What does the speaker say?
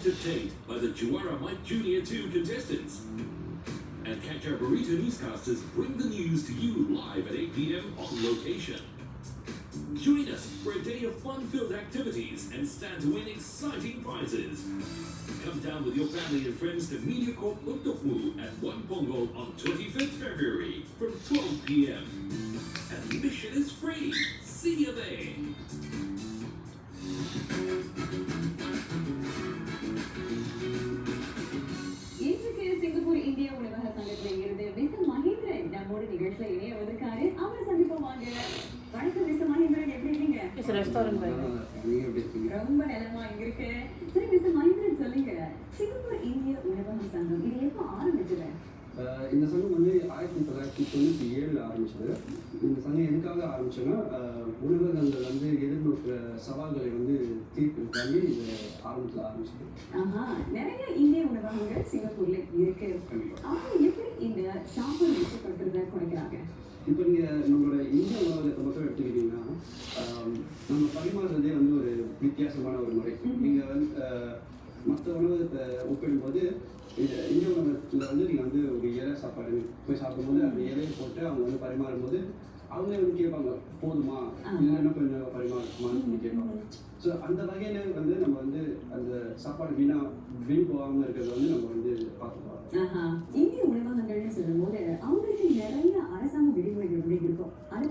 Entertained by the Juara Mike Jr. 2 contestants. And catch our burrito newscasters bring the news to you live at 8 p.m. on location. Join us for a day of fun-filled activities and stand to win exciting prizes. Come down with your family and friends to MediaCorp Untukmu at One Pongal on 25th February from 12 p.m. Admission is free. See you there. இன்றைக்கு Singapore இந்திய உணவக சங்கத்தில் இருந்து mister Mahendran நம்மோட நிகழ்ச்சியில இணைய வந்திருக்காரு. அவரை சந்திப்போம் வாங்க. வணக்கம் மிஸ்டர் மகேந்திரன், எப்படி இருக்கீங்க? ரெஸ்டாரண்ட் ரொம்ப நலமா இருக்கு. சரி மிஸ்டர் மகேந்திரன், சொல்லுங்க, சிங்கப்பூர் இந்திய உணவக சங்கம் இது எப்போ ஆரம்பிச்சது? இந்த சங்கம் வந்து 1997 ஆரம்பிச்சது. இந்த சங்கம் எதுக்காக ஆரம்பிச்சோன்னா, உணவகங்கள் வந்து எதிர்நோக்கிற சவால்களை வந்து தீர்க்கிறதுக்காண்டி இது ஆரம்பிச்சது. நிறைய இந்திய உணவகங்கள் சிங்கப்பூர்ல இருக்கு. அவங்க எப்படி இந்த சாப்பாடு விஷயப்படுத்துறத குறைக்கிறாங்க? இப்போ நீங்கள் நம்மளோட இந்திய உணவகத்தை மட்டும் எடுத்துக்கிட்டீங்கன்னா, நம்ம பரிமாறுறதே வந்து ஒரு வித்தியாசமான ஒரு முறை. நீங்கள் வந்து மற்ற உணவகத்தை ஒப்பிடும்போது இந்திய உணவகத்தில் வந்து நீங்கள் வந்து ஒரு இலை சாப்பாடு போய் சாப்பிடும்போது அந்த இலையை போட்டு அவங்க வந்து பரிமாறும்போது அவங்க வந்து கேட்பாங்க, போதுமா இல்லைன்னா கொஞ்சம் பரிமாறுமான்னு கேட்பாங்க. ஸோ அந்த வகையில் வந்து நம்ம வந்து அந்த சாப்பாடு வீண் போகாமல் இருக்கிறத வந்து நம்ம வந்து பார்த்துக்கலாம். இந்திய உணவகங்கள்னு சொல்லும் போது அவங்களுக்கு நிறைய அரசாங்க விதிமுறைகள் இருக்கும். அதை